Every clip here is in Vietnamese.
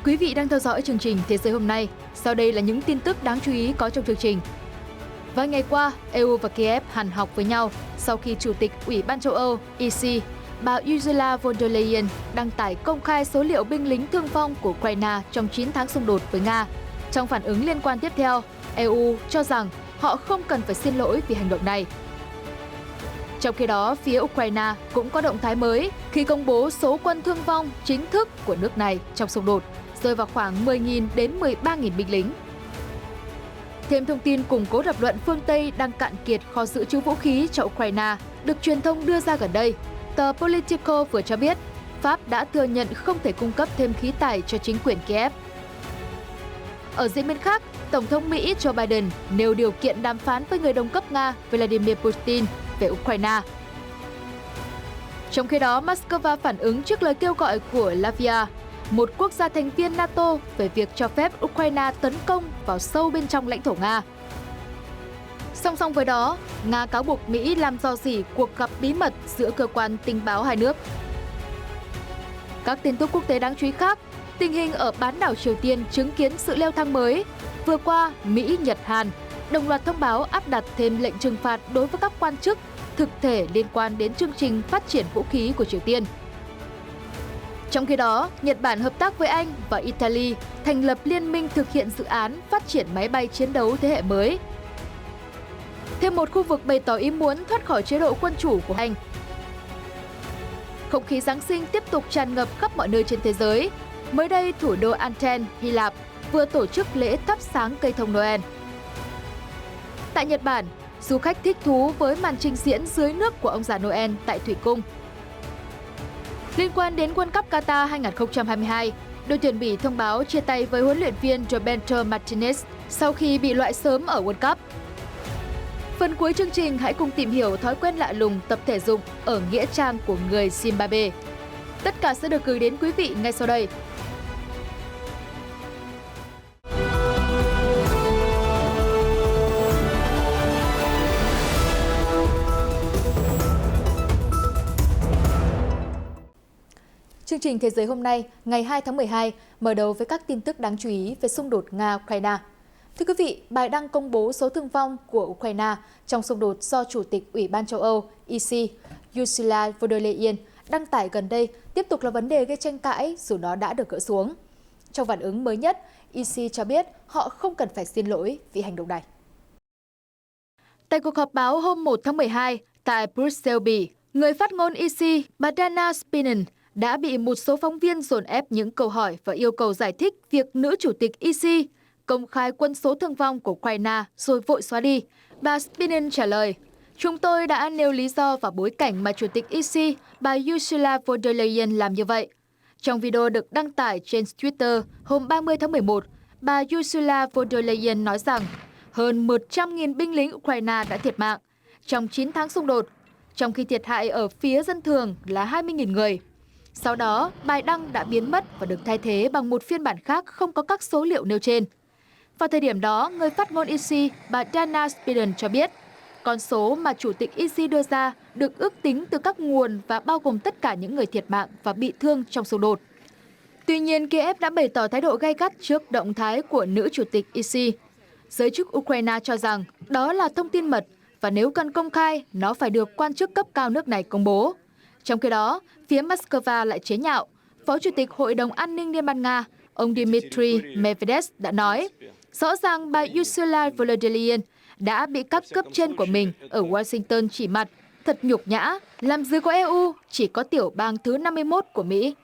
Quý vị đang theo dõi chương trình Thế giới hôm nay. Sau đây là những tin tức đáng chú ý có trong chương trình. Vài ngày qua, EU và Kiev hàn học với nhau sau khi Chủ tịch Ủy ban châu Âu EC, bà Ursula von der Leyen đăng tải công khai số liệu binh lính thương vong của Ukraine trong 9 tháng xung đột với Nga. Trong phản ứng liên quan tiếp theo, EU cho rằng họ không cần phải xin lỗi vì hành động này. Trong khi đó, phía Ukraine cũng có động thái mới khi công bố số quân thương vong chính thức của nước này trong xung đột, rơi vào khoảng 10.000 đến 13.000 binh lính. Thêm thông tin củng cố lập luận phương Tây đang cạn kiệt kho dự trữ vũ khí cho Ukraine được truyền thông đưa ra gần đây. Tờ Politico vừa cho biết, Pháp đã thừa nhận không thể cung cấp thêm khí tài cho chính quyền Kiev. Ở diễn biến khác, Tổng thống Mỹ Joe Biden nêu điều kiện đàm phán với người đồng cấp Nga Vladimir Putin về Ukraine. Trong khi đó, Moscow phản ứng trước lời kêu gọi của Latvia, một quốc gia thành viên NATO, về việc cho phép Ukraine tấn công vào sâu bên trong lãnh thổ Nga. Song song với đó, Nga cáo buộc Mỹ làm rò rỉ cuộc gặp bí mật giữa cơ quan tình báo hai nước. Các tin tức quốc tế đáng chú ý khác, tình hình ở bán đảo Triều Tiên chứng kiến sự leo thang mới. Vừa qua, Mỹ, Nhật, Hàn đồng loạt thông báo áp đặt thêm lệnh trừng phạt đối với các quan chức, thực thể liên quan đến chương trình phát triển vũ khí của Triều Tiên. Trong khi đó, Nhật Bản hợp tác với Anh và Italy thành lập liên minh thực hiện dự án phát triển máy bay chiến đấu thế hệ mới. Thêm một khu vực bày tỏ ý muốn thoát khỏi chế độ quân chủ của Anh. Không khí Giáng sinh tiếp tục tràn ngập khắp mọi nơi trên thế giới. Mới đây, thủ đô Athens, Hy Lạp vừa tổ chức lễ thắp sáng cây thông Noel. Tại Nhật Bản, du khách thích thú với màn trình diễn dưới nước của ông già Noel tại Thủy Cung. Liên quan đến World Cup Qatar 2022, đội tuyển Bỉ thông báo chia tay với huấn luyện viên Roberto Martinez sau khi bị loại sớm ở World Cup. Phần cuối chương trình, hãy cùng tìm hiểu thói quen lạ lùng tập thể dục ở nghĩa trang của người Zimbabwe. Tất cả sẽ được gửi đến quý vị ngay sau đây. Chương trình Thế giới hôm nay, ngày 2 tháng 12, mở đầu với các tin tức đáng chú ý về xung đột Nga-Ukraine. Thưa quý vị, bài đăng công bố số thương vong của Ukraine trong xung đột do Chủ tịch Ủy ban châu Âu EC Ursula von der Leyen đăng tải gần đây tiếp tục là vấn đề gây tranh cãi dù nó đã được gỡ xuống. Trong phản ứng mới nhất, EC cho biết họ không cần phải xin lỗi vì hành động này. Tại cuộc họp báo hôm 1 tháng 12 tại Brussels, Bỉ, người phát ngôn EC, bà Dana Spinen, đã bị một số phóng viên dồn ép những câu hỏi và yêu cầu giải thích việc nữ chủ tịch EC công khai quân số thương vong của Ukraine rồi vội xóa đi. Bà Spinen trả lời, chúng tôi đã nêu lý do và bối cảnh mà Chủ tịch EC, bà Ursula von der Leyen làm như vậy. Trong video được đăng tải trên Twitter hôm 30 tháng 11, bà Ursula von der Leyen nói rằng hơn 100.000 binh lính Ukraine đã thiệt mạng trong 9 tháng xung đột, trong khi thiệt hại ở phía dân thường là 20.000 người. Sau đó, bài đăng đã biến mất và được thay thế bằng một phiên bản khác không có các số liệu nêu trên. Vào thời điểm đó, người phát ngôn EC, bà Dana Spiden cho biết, con số mà Chủ tịch EC đưa ra được ước tính từ các nguồn và bao gồm tất cả những người thiệt mạng và bị thương trong xung đột. Tuy nhiên, Kiev đã bày tỏ thái độ gay gắt trước động thái của nữ Chủ tịch EC. Giới chức Ukraine cho rằng đó là thông tin mật và nếu cần công khai, nó phải được quan chức cấp cao nước này công bố. Trong khi đó, phía Moscow lại chế nhạo. Phó Chủ tịch Hội đồng An ninh Liên bang Nga, ông Dmitry Medvedev đã nói, rõ ràng bà Ursula von der Leyen đã bị các cấp trên của mình ở Washington chỉ mặt, thật nhục nhã, làm dưới có EU, chỉ có tiểu bang thứ 51 của Mỹ.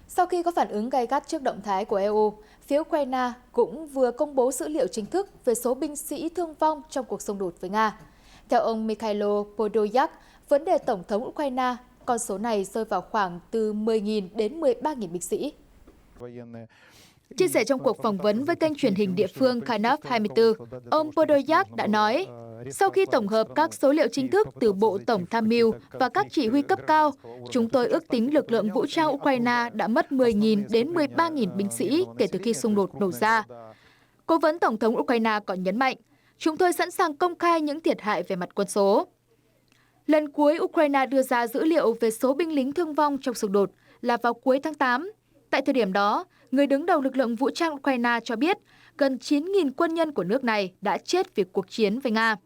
Sau khi có phản ứng gay gắt trước động thái của EU, phía Ukraine cũng vừa công bố dữ liệu chính thức về số binh sĩ thương vong trong cuộc xung đột với Nga. Theo ông Mikhailo Podolyak, vấn đề Tổng thống Ukraine, con số này rơi vào khoảng từ 10.000 đến 13.000 binh sĩ. Chia sẻ trong cuộc phỏng vấn với kênh truyền hình địa phương Kanov 24, ông Podolyak đã nói, sau khi tổng hợp các số liệu chính thức từ Bộ Tổng tham mưu và các chỉ huy cấp cao, chúng tôi ước tính lực lượng vũ trang Ukraine đã mất 10.000 đến 13.000 binh sĩ kể từ khi xung đột nổ ra. Cố vấn Tổng thống Ukraine còn nhấn mạnh, chúng tôi sẵn sàng công khai những thiệt hại về mặt quân số. Lần cuối Ukraine đưa ra dữ liệu về số binh lính thương vong trong xung đột là vào cuối tháng 8. Tại thời điểm đó, người đứng đầu lực lượng vũ trang Ukraine cho biết gần 9.000 quân nhân của nước này đã chết vì cuộc chiến với Nga.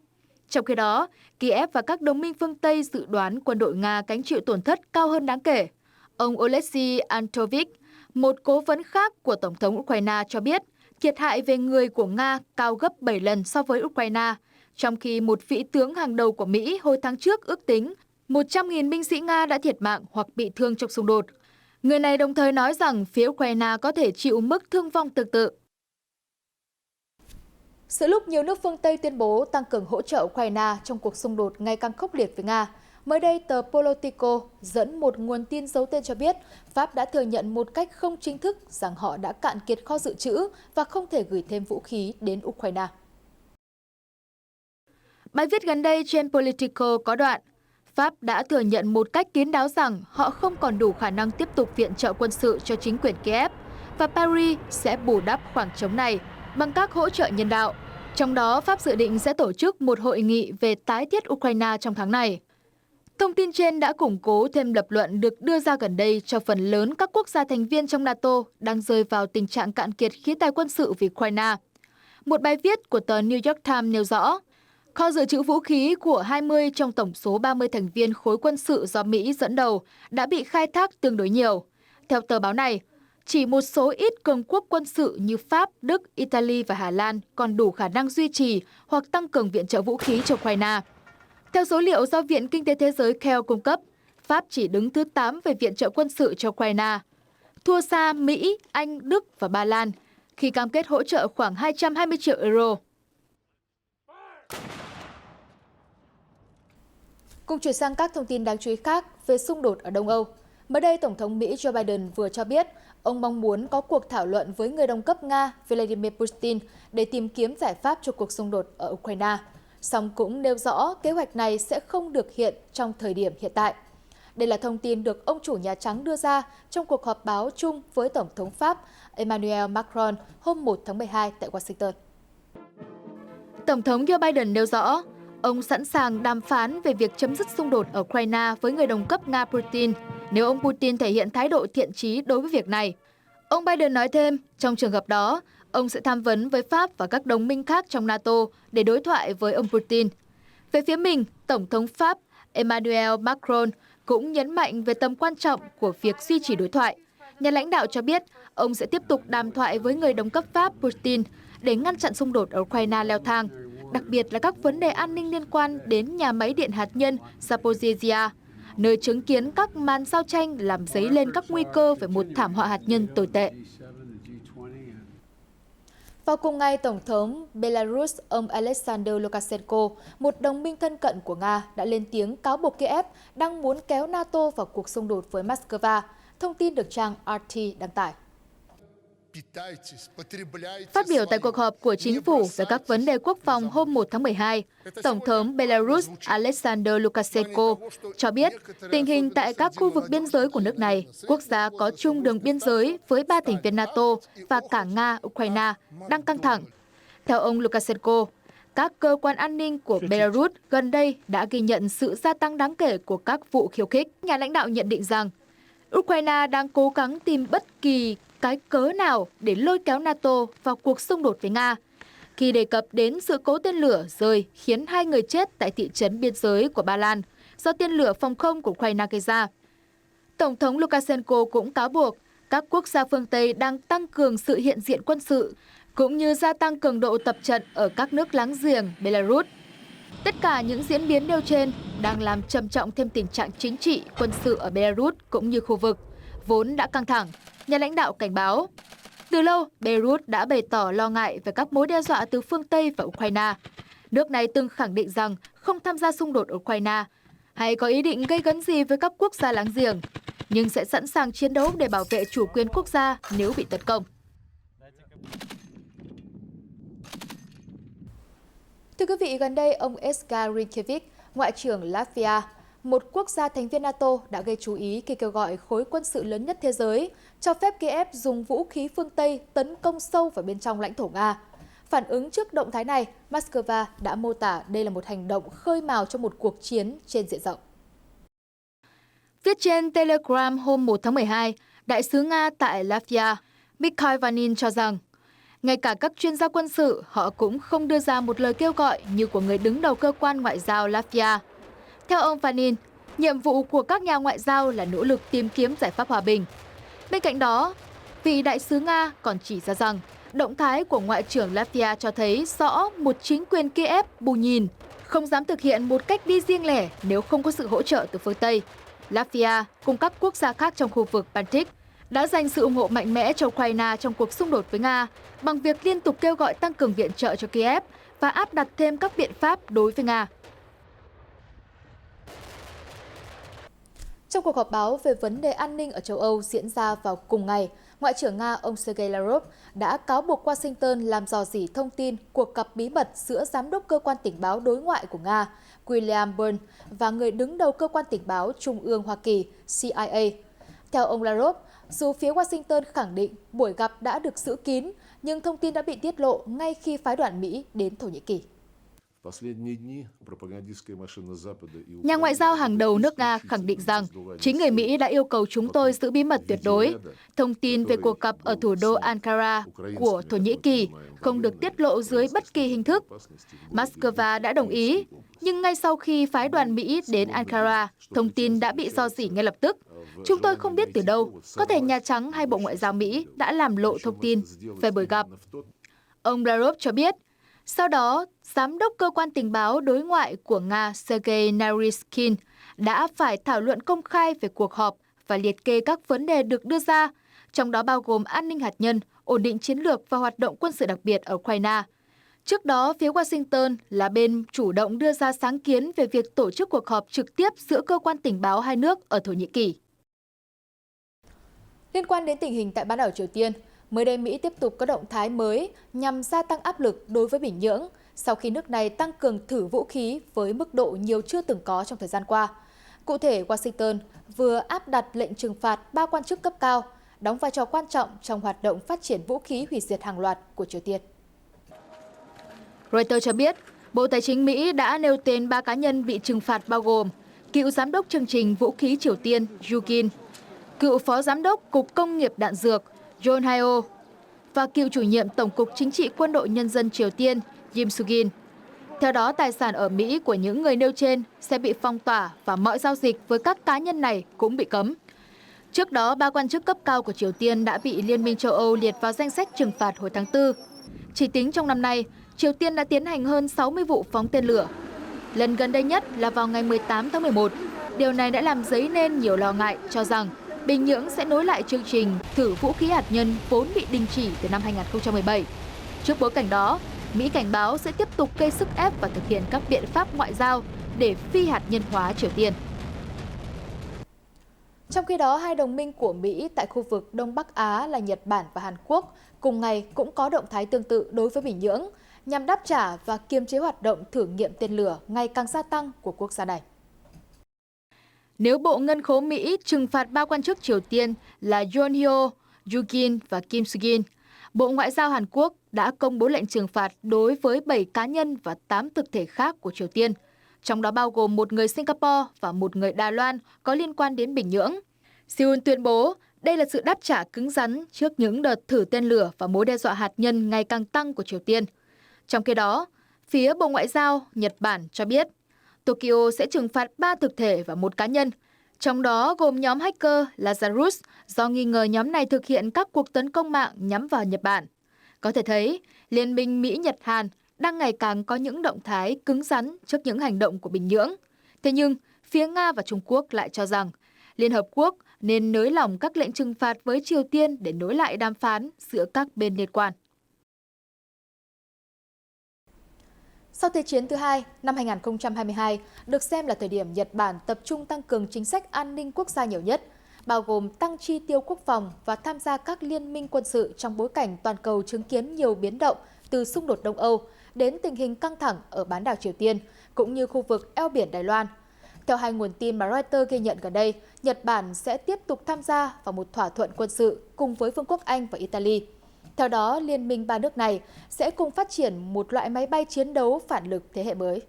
Trong khi đó, Kiev và các đồng minh phương Tây dự đoán quân đội Nga gánh chịu tổn thất cao hơn đáng kể. Ông Oleksiy Antovich, một cố vấn khác của Tổng thống Ukraine cho biết thiệt hại về người của Nga cao gấp 7 lần so với Ukraine, trong khi một vị tướng hàng đầu của Mỹ hồi tháng trước ước tính 100.000 binh sĩ Nga đã thiệt mạng hoặc bị thương trong xung đột. Người này đồng thời nói rằng phía Ukraine có thể chịu mức thương vong tương tự. Giữa lúc nhiều nước phương Tây tuyên bố tăng cường hỗ trợ Ukraine trong cuộc xung đột ngày càng khốc liệt với Nga, mới đây tờ Politico dẫn một nguồn tin giấu tên cho biết Pháp đã thừa nhận một cách không chính thức rằng họ đã cạn kiệt kho dự trữ và không thể gửi thêm vũ khí đến Ukraine. Bài viết gần đây trên Politico có đoạn Pháp đã thừa nhận một cách kín đáo rằng họ không còn đủ khả năng tiếp tục viện trợ quân sự cho chính quyền Kiev và Paris sẽ bù đắp khoảng trống này bằng các hỗ trợ nhân đạo. Trong đó, Pháp dự định sẽ tổ chức một hội nghị về tái thiết Ukraine trong tháng này. Thông tin trên đã củng cố thêm lập luận được đưa ra gần đây cho phần lớn các quốc gia thành viên trong NATO đang rơi vào tình trạng cạn kiệt khí tài quân sự vì Ukraine. Một bài viết của tờ New York Times nêu rõ, kho dự trữ vũ khí của 20 trong tổng số 30 thành viên khối quân sự do Mỹ dẫn đầu đã bị khai thác tương đối nhiều. Theo tờ báo này, chỉ một số ít cường quốc quân sự như Pháp, Đức, Italy và Hà Lan còn đủ khả năng duy trì hoặc tăng cường viện trợ vũ khí cho Ukraine. Theo số liệu do Viện Kinh tế Thế giới Kell cung cấp, Pháp chỉ đứng thứ 8 về viện trợ quân sự cho Ukraine, thua xa Mỹ, Anh, Đức và Ba Lan, khi cam kết hỗ trợ khoảng 220 triệu euro. Cùng chuyển sang các thông tin đáng chú ý khác về xung đột ở Đông Âu. Mới đây, Tổng thống Mỹ Joe Biden vừa cho biết ông mong muốn có cuộc thảo luận với người đồng cấp Nga Vladimir Putin để tìm kiếm giải pháp cho cuộc xung đột ở Ukraine. Song cũng nêu rõ kế hoạch này sẽ không được hiện trong thời điểm hiện tại. Đây là thông tin được ông chủ Nhà Trắng đưa ra trong cuộc họp báo chung với Tổng thống Pháp Emmanuel Macron hôm 1 tháng 12 tại Washington. Tổng thống Joe Biden nêu rõ, ông sẵn sàng đàm phán về việc chấm dứt xung đột ở Ukraine với người đồng cấp Nga Putin nếu ông Putin thể hiện thái độ thiện chí đối với việc này. Ông Biden nói thêm, trong trường hợp đó, ông sẽ tham vấn với Pháp và các đồng minh khác trong NATO để đối thoại với ông Putin. Về phía mình, Tổng thống Pháp Emmanuel Macron cũng nhấn mạnh về tầm quan trọng của việc duy trì đối thoại. Nhà lãnh đạo cho biết ông sẽ tiếp tục đàm thoại với người đồng cấp Pháp Putin để ngăn chặn xung đột ở Ukraine leo thang, đặc biệt là các vấn đề an ninh liên quan đến nhà máy điện hạt nhân Zaporizhzhia, nơi chứng kiến các màn giao tranh làm dấy lên các nguy cơ về một thảm họa hạt nhân tồi tệ. Vào cùng ngày, Tổng thống Belarus ông Alexander Lukashenko, một đồng minh thân cận của Nga, đã lên tiếng cáo buộc Kiev đang muốn kéo NATO vào cuộc xung đột với Moscow. Thông tin được trang RT đăng tải. Phát biểu tại cuộc họp của chính phủ về các vấn đề quốc phòng hôm 1 tháng 12, Tổng thống Belarus Alexander Lukashenko cho biết tình hình tại các khu vực biên giới của nước này, quốc gia có chung đường biên giới với 3 thành viên NATO và cả Nga, Ukraine, đang căng thẳng. Theo ông Lukashenko, các cơ quan an ninh của Belarus gần đây đã ghi nhận sự gia tăng đáng kể của các vụ khiêu khích. Nhà lãnh đạo nhận định rằng Ukraine đang cố gắng tìm bất kỳ cái cớ nào để lôi kéo NATO vào cuộc xung đột với Nga. Khi đề cập đến sự cố tên lửa rơi khiến 2 người chết tại thị trấn biên giới của Ba Lan do tên lửa phòng không của Ukraine gây ra. Tổng thống Lukashenko cũng cáo buộc các quốc gia phương Tây đang tăng cường sự hiện diện quân sự, cũng như gia tăng cường độ tập trận ở các nước láng giềng Belarus. Tất cả những diễn biến nêu trên đang làm trầm trọng thêm tình trạng chính trị, quân sự ở Belarus cũng như khu vực, vốn đã căng thẳng. Nhà lãnh đạo cảnh báo, từ lâu, Belarus đã bày tỏ lo ngại về các mối đe dọa từ phương Tây và Ukraine. Nước này từng khẳng định rằng không tham gia xung đột ở Ukraine hay có ý định gây gấn gì với các quốc gia láng giềng, nhưng sẽ sẵn sàng chiến đấu để bảo vệ chủ quyền quốc gia nếu bị tấn công. Thưa quý vị, gần đây ông Edgar Rinkevich, Ngoại trưởng Latvia, một quốc gia thành viên NATO, đã gây chú ý khi kêu gọi khối quân sự lớn nhất thế giới cho phép Kiev dùng vũ khí phương Tây tấn công sâu vào bên trong lãnh thổ Nga. Phản ứng trước động thái này, Moscow đã mô tả đây là một hành động khơi mào cho một cuộc chiến trên diện rộng. Viết trên Telegram hôm 1 tháng 12, Đại sứ Nga tại Latvia, Mikhail Vanin cho rằng, ngay cả các chuyên gia quân sự, họ cũng không đưa ra một lời kêu gọi như của người đứng đầu cơ quan ngoại giao Latvia. Theo ông Vanin, nhiệm vụ của các nhà ngoại giao là nỗ lực tìm kiếm giải pháp hòa bình. Bên cạnh đó, vị đại sứ Nga còn chỉ ra rằng, động thái của Ngoại trưởng Latvia cho thấy rõ một chính quyền Kiev bù nhìn, không dám thực hiện một cách đi riêng lẻ nếu không có sự hỗ trợ từ phương Tây. Latvia cùng các quốc gia khác trong khu vực Baltic đã dành sự ủng hộ mạnh mẽ cho Ukraine trong cuộc xung đột với Nga bằng việc liên tục kêu gọi tăng cường viện trợ cho Kiev và áp đặt thêm các biện pháp đối với Nga. Trong cuộc họp báo về vấn đề an ninh ở châu Âu diễn ra vào cùng ngày, Ngoại trưởng Nga ông Sergei Lavrov đã cáo buộc Washington làm rò rỉ thông tin cuộc gặp bí mật giữa Giám đốc Cơ quan Tình báo Đối ngoại của Nga William Burns và người đứng đầu Cơ quan Tình báo Trung ương Hoa Kỳ CIA. Theo ông Lavrov, dù phía Washington khẳng định buổi gặp đã được giữ kín, nhưng thông tin đã bị tiết lộ ngay khi phái đoàn Mỹ đến Thổ Nhĩ Kỳ. Nhà ngoại giao hàng đầu nước Nga khẳng định rằng chính người Mỹ đã yêu cầu chúng tôi giữ bí mật tuyệt đối. Thông tin về cuộc gặp ở thủ đô Ankara của Thổ Nhĩ Kỳ không được tiết lộ dưới bất kỳ hình thức. Moscow đã đồng ý, nhưng ngay sau khi phái đoàn Mỹ đến Ankara, thông tin đã bị rò rỉ ngay lập tức. Chúng tôi không biết từ đâu, có thể Nhà Trắng hay Bộ Ngoại giao Mỹ đã làm lộ thông tin về buổi gặp. Ông Lavrov cho biết, sau đó, Giám đốc Cơ quan Tình báo Đối ngoại của Nga Sergei Naryshkin đã phải thảo luận công khai về cuộc họp và liệt kê các vấn đề được đưa ra, trong đó bao gồm an ninh hạt nhân, ổn định chiến lược và hoạt động quân sự đặc biệt ở Ukraine. Trước đó, phía Washington là bên chủ động đưa ra sáng kiến về việc tổ chức cuộc họp trực tiếp giữa cơ quan tình báo hai nước ở Thổ Nhĩ Kỳ. Liên quan đến tình hình tại bán đảo Triều Tiên, mới đây Mỹ tiếp tục có động thái mới nhằm gia tăng áp lực đối với Bình Nhưỡng sau khi nước này tăng cường thử vũ khí với mức độ nhiều chưa từng có trong thời gian qua. Cụ thể, Washington vừa áp đặt lệnh trừng phạt 3 quan chức cấp cao, đóng vai trò quan trọng trong hoạt động phát triển vũ khí hủy diệt hàng loạt của Triều Tiên. Reuters cho biết, Bộ Tài chính Mỹ đã nêu tên 3 cá nhân bị trừng phạt bao gồm cựu giám đốc chương trình vũ khí Triều Tiên Yu Jin, cựu phó giám đốc Cục Công nghiệp Đạn dược John Hyo và cựu chủ nhiệm Tổng cục Chính trị Quân đội Nhân dân Triều Tiên Kim Su-gin. Theo đó, tài sản ở Mỹ của những người nêu trên sẽ bị phong tỏa và mọi giao dịch với các cá nhân này cũng bị cấm. Trước đó, 3 quan chức cấp cao của Triều Tiên đã bị Liên minh châu Âu liệt vào danh sách trừng phạt hồi tháng 4. Chỉ tính trong năm nay, Triều Tiên đã tiến hành hơn 60 vụ phóng tên lửa. Lần gần đây nhất là vào ngày 18 tháng 11. Điều này đã làm dấy lên nhiều lo ngại cho rằng Bình Nhưỡng sẽ nối lại chương trình thử vũ khí hạt nhân vốn bị đình chỉ từ năm 2017. Trước bối cảnh đó, Mỹ cảnh báo sẽ tiếp tục gây sức ép và thực hiện các biện pháp ngoại giao để phi hạt nhân hóa Triều Tiên. Trong khi đó, hai đồng minh của Mỹ tại khu vực Đông Bắc Á là Nhật Bản và Hàn Quốc cùng ngày cũng có động thái tương tự đối với Bình Nhưỡng nhằm đáp trả và kiềm chế hoạt động thử nghiệm tên lửa ngày càng gia tăng của quốc gia này. Nếu Bộ Ngân khố Mỹ trừng phạt 3 quan chức Triều Tiên là John Hyo, Yu Jin và Kim Su-gin, Bộ Ngoại giao Hàn Quốc đã công bố lệnh trừng phạt đối với 7 cá nhân và 8 thực thể khác của Triều Tiên, trong đó bao gồm một người Singapore và một người Đài Loan có liên quan đến Bình Nhưỡng. Seoul tuyên bố đây là sự đáp trả cứng rắn trước những đợt thử tên lửa và mối đe dọa hạt nhân ngày càng tăng của Triều Tiên. Trong khi đó, phía Bộ Ngoại giao Nhật Bản cho biết Tokyo sẽ trừng phạt 3 thực thể và 1 cá nhân, trong đó gồm nhóm hacker Lazarus do nghi ngờ nhóm này thực hiện các cuộc tấn công mạng nhắm vào Nhật Bản. Có thể thấy, Liên minh Mỹ-Nhật-Hàn đang ngày càng có những động thái cứng rắn trước những hành động của Bình Nhưỡng. Thế nhưng, phía Nga và Trung Quốc lại cho rằng Liên Hợp Quốc nên nới lỏng các lệnh trừng phạt với Triều Tiên để nối lại đàm phán giữa các bên liên quan. Sau Thế chiến thứ hai, năm 2022 được xem là thời điểm Nhật Bản tập trung tăng cường chính sách an ninh quốc gia nhiều nhất, bao gồm tăng chi tiêu quốc phòng và tham gia các liên minh quân sự trong bối cảnh toàn cầu chứng kiến nhiều biến động từ xung đột Đông Âu đến tình hình căng thẳng ở bán đảo Triều Tiên, cũng như khu vực eo biển Đài Loan. Theo hai nguồn tin mà Reuters ghi nhận gần đây, Nhật Bản sẽ tiếp tục tham gia vào một thỏa thuận quân sự cùng với Vương quốc Anh và Italy. Theo đó, liên minh 3 nước này sẽ cùng phát triển một loại máy bay chiến đấu phản lực thế hệ mới.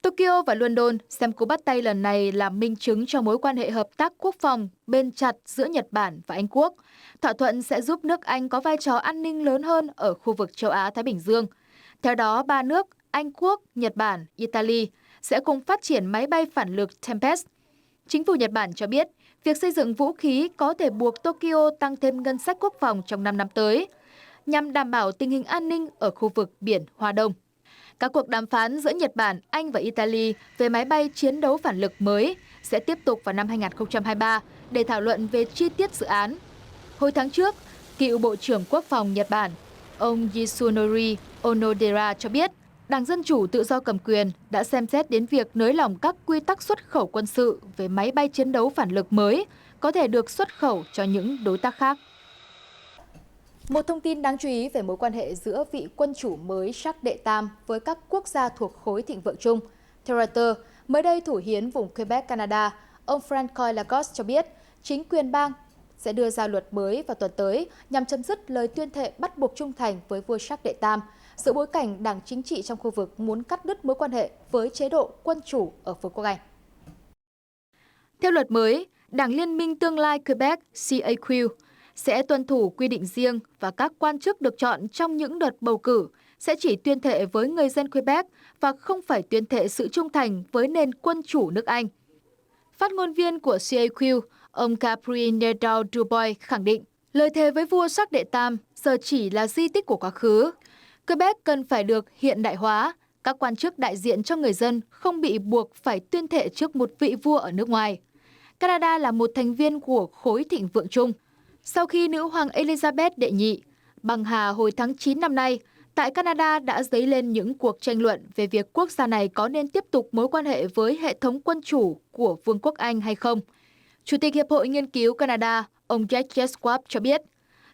Tokyo và London xem cuộc bắt tay lần này là minh chứng cho mối quan hệ hợp tác quốc phòng bền chặt giữa Nhật Bản và Anh Quốc. Thỏa thuận sẽ giúp nước Anh có vai trò an ninh lớn hơn ở khu vực châu Á-Thái Bình Dương. Theo đó, ba nước Anh Quốc, Nhật Bản, Italy sẽ cùng phát triển máy bay phản lực Tempest. Chính phủ Nhật Bản cho biết, việc xây dựng vũ khí có thể buộc Tokyo tăng thêm ngân sách quốc phòng trong 5 năm tới, nhằm đảm bảo tình hình an ninh ở khu vực biển Hoa Đông. Các cuộc đàm phán giữa Nhật Bản, Anh và Italy về máy bay chiến đấu phản lực mới sẽ tiếp tục vào năm 2023 để thảo luận về chi tiết dự án. Hồi tháng trước, cựu Bộ trưởng Quốc phòng Nhật Bản, ông Yasunori Onodera cho biết, Đảng Dân Chủ Tự do cầm quyền đã xem xét đến việc nới lỏng các quy tắc xuất khẩu quân sự về máy bay chiến đấu phản lực mới có thể được xuất khẩu cho những đối tác khác. Một thông tin đáng chú ý về mối quan hệ giữa vị quân chủ mới Jacques Đệ Tam với các quốc gia thuộc khối thịnh vượng chung. Theo Reuters, mới đây thủ hiến vùng Quebec, Canada, ông Francois Lacoste cho biết chính quyền bang sẽ đưa ra luật mới vào tuần tới nhằm chấm dứt lời tuyên thệ bắt buộc trung thành với vua Jacques Đệ Tam, giữa bối cảnh đảng chính trị trong khu vực muốn cắt đứt mối quan hệ với chế độ quân chủ ở Vương quốc Anh. Theo luật mới, Đảng Liên minh Tương lai Quebec CAQ sẽ tuân thủ quy định riêng và các quan chức được chọn trong những đợt bầu cử sẽ chỉ tuyên thệ với người dân Quebec và không phải tuyên thệ sự trung thành với nền quân chủ nước Anh. Phát ngôn viên của CAQ, ông Gabriel Nadeau-Dubois khẳng định, lời thề với vua Jacques Đệ Tam giờ chỉ là di tích của quá khứ. Quebec cần phải được hiện đại hóa, các quan chức đại diện cho người dân không bị buộc phải tuyên thệ trước một vị vua ở nước ngoài. Canada là một thành viên của khối thịnh vượng chung. Sau khi nữ hoàng Elizabeth đệ nhị băng hà hồi tháng 9 năm nay, tại Canada đã dấy lên những cuộc tranh luận về việc quốc gia này có nên tiếp tục mối quan hệ với hệ thống quân chủ của Vương quốc Anh hay không. Chủ tịch Hiệp hội Nghiên cứu Canada, ông Jack Schwab cho biết,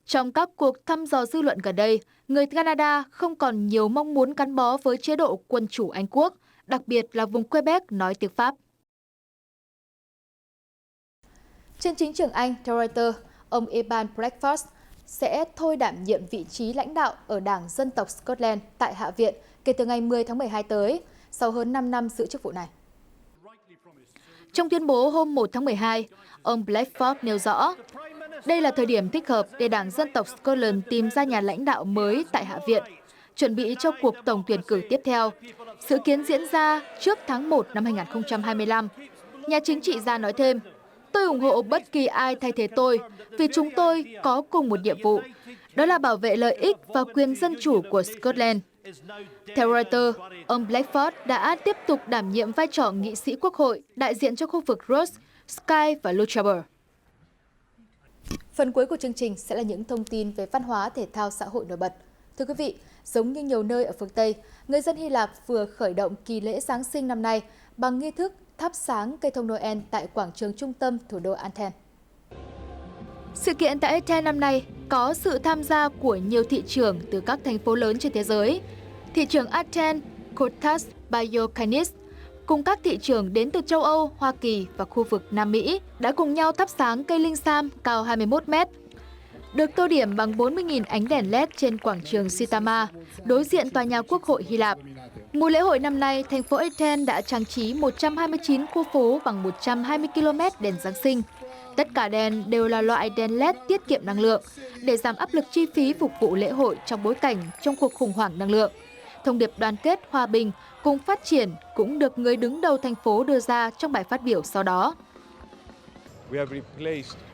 trong các cuộc thăm dò dư luận gần đây, người Canada không còn nhiều mong muốn gắn bó với chế độ quân chủ Anh Quốc, đặc biệt là vùng Quebec nói tiếng Pháp. Trên chính trường Anh, theo Reuters, ông Eban Breakfast sẽ thôi đảm nhiệm vị trí lãnh đạo ở Đảng Dân tộc Scotland tại Hạ viện kể từ ngày 10 tháng 12 tới, sau hơn 5 năm giữ chức vụ này. Trong tuyên bố hôm 1 tháng 12, ông Blackford nêu rõ, đây là thời điểm thích hợp để Đảng Dân tộc Scotland tìm ra nhà lãnh đạo mới tại Hạ viện, chuẩn bị cho cuộc tổng tuyển cử tiếp theo, dự kiến diễn ra trước tháng 1 năm 2025. Nhà chính trị gia nói thêm, tôi ủng hộ bất kỳ ai thay thế tôi vì chúng tôi có cùng một nhiệm vụ, đó là bảo vệ lợi ích và quyền dân chủ của Scotland. Theo Reuters, ông Blackford đã tiếp tục đảm nhiệm vai trò nghị sĩ quốc hội đại diện cho khu vực Ross, Skye và Lochaber. Phần cuối của chương trình sẽ là những thông tin về văn hóa, thể thao, xã hội nổi bật. Thưa quý vị, giống như nhiều nơi ở phương Tây, người dân Hy Lạp vừa khởi động kỳ lễ Giáng sinh năm nay bằng nghi thức thắp sáng cây thông Noel tại quảng trường trung tâm thủ đô Athens. Sự kiện tại Athens năm nay có sự tham gia của nhiều thị trưởng từ các thành phố lớn trên thế giới. Thị trưởng Athens, Kostas Bayokanis, cùng các thị trưởng đến từ châu Âu, Hoa Kỳ và khu vực Nam Mỹ đã cùng nhau thắp sáng cây linh sam cao 21 mét. Được tô điểm bằng 40.000 ánh đèn LED trên quảng trường Sitama, đối diện tòa nhà Quốc hội Hy Lạp. Mùa lễ hội năm nay, thành phố Athens đã trang trí 129 khu phố bằng 120 km đèn Giáng sinh. Tất cả đèn đều là loại đèn LED tiết kiệm năng lượng để giảm áp lực chi phí phục vụ lễ hội trong bối cảnh trong cuộc khủng hoảng năng lượng. Thông điệp đoàn kết, hòa bình cùng phát triển cũng được người đứng đầu thành phố đưa ra trong bài phát biểu sau đó.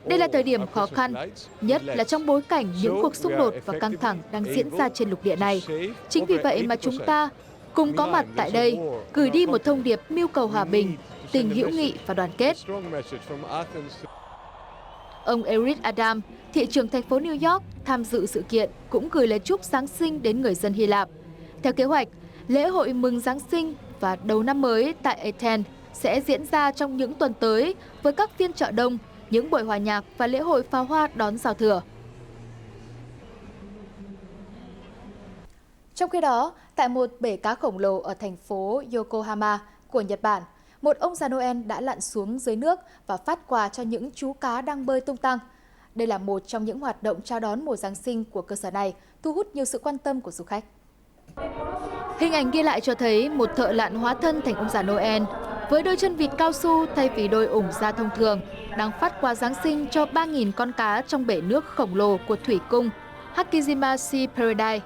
Đây là thời điểm khó khăn, nhất là trong bối cảnh những cuộc xung đột và căng thẳng đang diễn ra trên lục địa này. Chính vì vậy mà chúng ta cùng có mặt tại đây, gửi đi một thông điệp mưu cầu hòa bình, tình hữu nghị và đoàn kết. Ông Eric Adam, thị trưởng thành phố New York, tham dự sự kiện cũng gửi lời chúc Giáng sinh đến người dân Hy Lạp. Theo kế hoạch, lễ hội mừng Giáng sinh và đầu năm mới tại Athens sẽ diễn ra trong những tuần tới với các phiên chợ đông, những buổi hòa nhạc và lễ hội pháo hoa đón giao thừa. Trong khi đó, tại một bể cá khổng lồ ở thành phố Yokohama của Nhật Bản, một ông già Noel đã lặn xuống dưới nước và phát quà cho những chú cá đang bơi tung tăng. Đây là một trong những hoạt động chào đón mùa Giáng sinh của cơ sở này, thu hút nhiều sự quan tâm của du khách. Hình ảnh ghi lại cho thấy một thợ lặn hóa thân thành ông già Noel với đôi chân vịt cao su thay vì đôi ủng da thông thường đang phát quà Giáng sinh cho 3.000 con cá trong bể nước khổng lồ của thủy cung Hakizima Sea Paradise.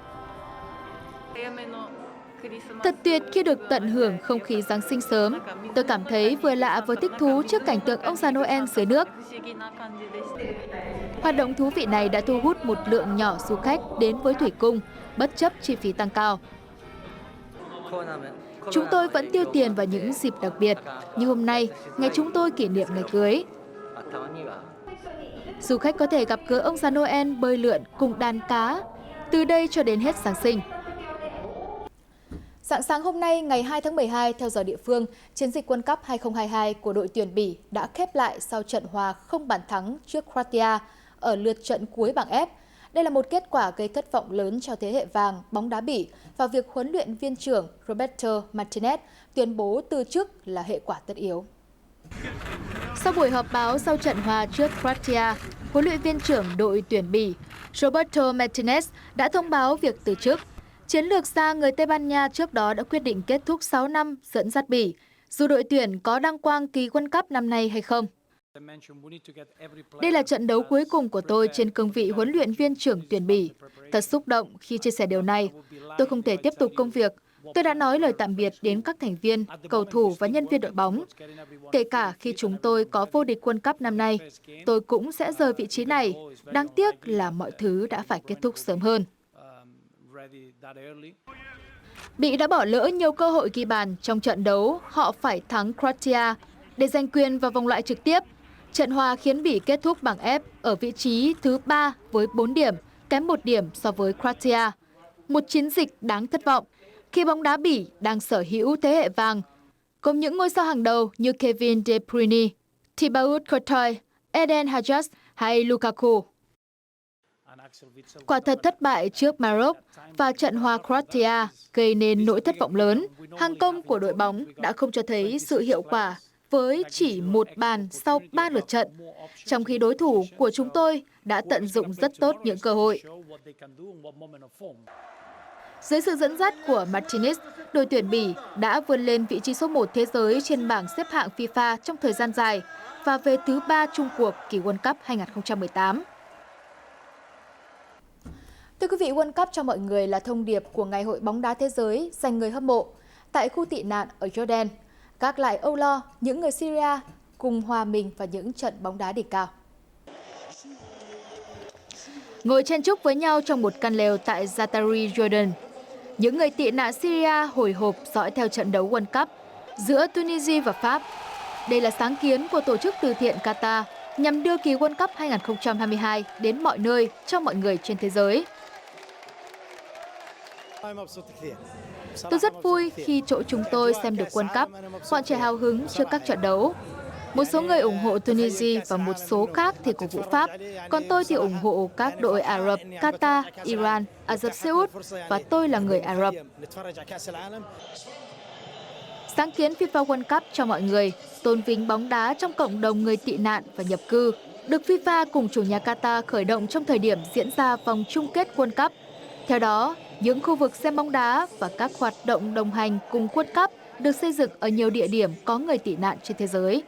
Thật tuyệt khi được tận hưởng không khí Giáng sinh sớm. Tôi cảm thấy vừa lạ vừa thích thú trước cảnh tượng ông già Noel dưới nước. Hoạt động thú vị này đã thu hút một lượng nhỏ du khách đến với thủy cung, bất chấp chi phí tăng cao. Chúng tôi vẫn tiêu tiền vào những dịp đặc biệt, như hôm nay, ngày chúng tôi kỷ niệm ngày cưới. Du khách có thể gặp gỡ ông già Noel bơi lượn cùng đàn cá, từ đây cho đến hết Giáng sinh. Rạng sáng hôm nay, ngày 2 tháng 12, theo giờ địa phương, chiến dịch World Cup 2022 của đội tuyển Bỉ đã khép lại sau trận hòa không bàn thắng trước Croatia ở lượt trận cuối bảng F. Đây là một kết quả gây thất vọng lớn cho thế hệ vàng bóng đá Bỉ và việc huấn luyện viên trưởng Roberto Martinez tuyên bố từ chức là hệ quả tất yếu. Sau buổi họp báo sau trận hòa trước Croatia, huấn luyện viên trưởng đội tuyển Bỉ Roberto Martinez đã thông báo việc từ chức. Chiến lược gia người Tây Ban Nha trước đó đã quyết định kết thúc 6 năm dẫn dắt Bỉ, dù đội tuyển có đăng quang kỳ World Cup năm nay hay không. Đây là trận đấu cuối cùng của tôi trên cương vị huấn luyện viên trưởng tuyển Bỉ. Thật xúc động khi chia sẻ điều này. Tôi không thể tiếp tục công việc. Tôi đã nói lời tạm biệt đến các thành viên, cầu thủ và nhân viên đội bóng. Kể cả khi chúng tôi có vô địch World Cup năm nay, tôi cũng sẽ rời vị trí này. Đáng tiếc là mọi thứ đã phải kết thúc sớm hơn. Bỉ đã bỏ lỡ nhiều cơ hội ghi bàn trong trận đấu, họ phải thắng Croatia để giành quyền vào vòng loại trực tiếp. Trận hòa khiến Bỉ kết thúc bảng F ở vị trí thứ 3 với 4 điểm, kém 1 điểm so với Croatia. Một chiến dịch đáng thất vọng khi bóng đá Bỉ đang sở hữu thế hệ vàng, cùng những ngôi sao hàng đầu như Kevin De Bruyne, Thibaut Courtois, Eden Hazard hay Lukaku. Quả thật thất bại trước Maroc và trận hòa Croatia gây nên nỗi thất vọng lớn. Hàng công của đội bóng đã không cho thấy sự hiệu quả với chỉ một bàn sau 3 lượt trận, trong khi đối thủ của chúng tôi đã tận dụng rất tốt những cơ hội. Dưới sự dẫn dắt của Martinez, đội tuyển Bỉ đã vươn lên vị trí số 1 thế giới trên bảng xếp hạng FIFA trong thời gian dài và về thứ 3 chung cuộc kỳ World Cup 2018. Thưa quý vị, World Cup cho mọi người là thông điệp của Ngày hội bóng đá thế giới dành người hâm mộ. Tại khu tị nạn ở Jordan, gác lại âu lo, những người Syria cùng hòa mình vào những trận bóng đá đỉnh cao. Ngồi chen chúc với nhau trong một căn lều tại Zaatari, Jordan, những người tị nạn Syria hồi hộp dõi theo trận đấu World Cup giữa Tunisia và Pháp. Đây là sáng kiến của tổ chức từ thiện Qatar nhằm đưa kỳ World Cup 2022 đến mọi nơi cho mọi người trên thế giới. Tôi rất vui khi chỗ chúng tôi xem được World Cup, bọn trẻ hào hứng trước các trận đấu. Một số người ủng hộ Tunisia và một số khác thì cổ vũ Pháp, còn tôi thì ủng hộ các đội Ả Rập, Qatar, Iran, Ả Rập Xê Út và tôi là người Ả Rập. Sáng kiến FIFA World Cup cho mọi người tôn vinh bóng đá trong cộng đồng người tị nạn và nhập cư, được FIFA cùng chủ nhà Qatar khởi động trong thời điểm diễn ra vòng chung kết World Cup. Theo đó, những khu vực xem bóng đá và các hoạt động đồng hành cùng World Cup được xây dựng ở nhiều địa điểm có người tị nạn trên thế giới.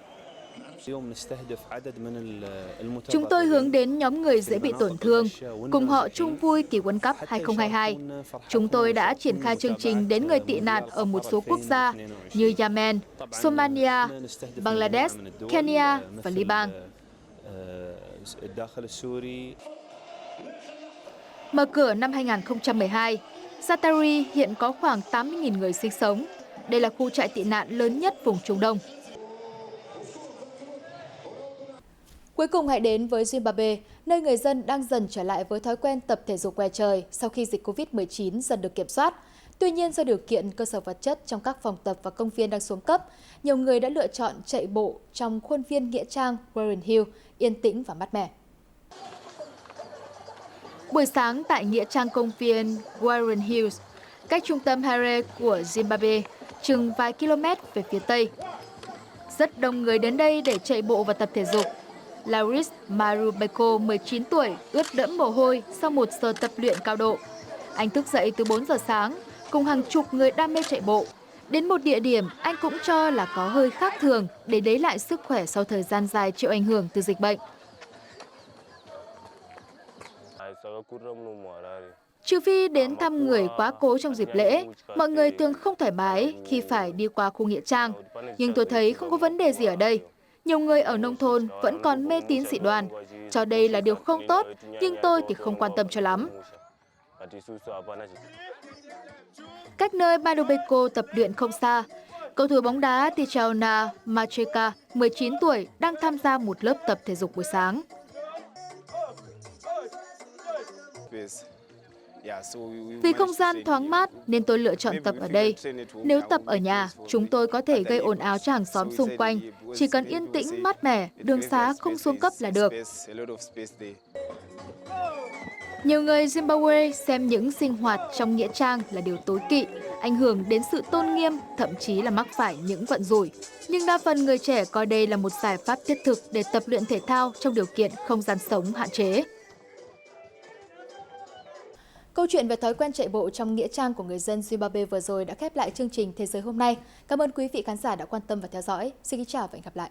Chúng tôi hướng đến nhóm người dễ bị tổn thương, cùng họ chung vui kỳ World Cup 2022. Chúng tôi đã triển khai chương trình đến người tị nạn ở một số quốc gia như Yemen, Somalia, Bangladesh, Kenya và Liban. Mở cửa năm 2012, Zaatari hiện có khoảng 80.000 người sinh sống. Đây là khu trại tị nạn lớn nhất vùng Trung Đông. Cuối cùng hãy đến với Zimbabwe, nơi người dân đang dần trở lại với thói quen tập thể dục ngoài trời sau khi dịch Covid-19 dần được kiểm soát. Tuy nhiên, do điều kiện cơ sở vật chất trong các phòng tập và công viên đang xuống cấp, nhiều người đã lựa chọn chạy bộ trong khuôn viên nghĩa trang Warren Hill, yên tĩnh và mát mẻ. Buổi sáng tại nghĩa trang công viên Warren Hills, cách trung tâm Harare của Zimbabwe, chừng vài km về phía tây. Rất đông người đến đây để chạy bộ và tập thể dục. Lauris Marubeko, 19 tuổi, ướt đẫm mồ hôi sau một giờ tập luyện cao độ. Anh thức dậy từ 4 giờ sáng cùng hàng chục người đam mê chạy bộ. Đến một địa điểm anh cũng cho là có hơi khác thường để lấy lại sức khỏe sau thời gian dài chịu ảnh hưởng từ dịch bệnh. Trừ phi đến thăm người quá cố trong dịp lễ, mọi người thường không thoải mái khi phải đi qua khu nghĩa trang. Nhưng tôi thấy không có vấn đề gì ở đây. Nhiều người ở nông thôn vẫn còn mê tín dị đoan. Cho đây là điều không tốt, nhưng tôi thì không quan tâm cho lắm. Cách nơi Madubeko tập luyện không xa, cầu thủ bóng đá Tichaona Macheka, 19 tuổi, đang tham gia một lớp tập thể dục buổi sáng. Vì không gian thoáng mát nên tôi lựa chọn tập ở đây. Nếu tập ở nhà, chúng tôi có thể gây ồn ào cho hàng xóm xung quanh. Chỉ cần yên tĩnh, mát mẻ, đường xá không xuống cấp là được. Nhiều người Zimbabwe xem những sinh hoạt trong nghĩa trang là điều tối kỵ, ảnh hưởng đến sự tôn nghiêm, thậm chí là mắc phải những vận rủi. Nhưng đa phần người trẻ coi đây là một giải pháp thiết thực để tập luyện thể thao trong điều kiện không gian sống hạn chế. Câu chuyện về thói quen chạy bộ trong nghĩa trang của người dân Zimbabwe vừa rồi đã khép lại chương trình Thế giới hôm nay. Cảm ơn quý vị khán giả đã quan tâm và theo dõi. Xin kính chào và hẹn gặp lại.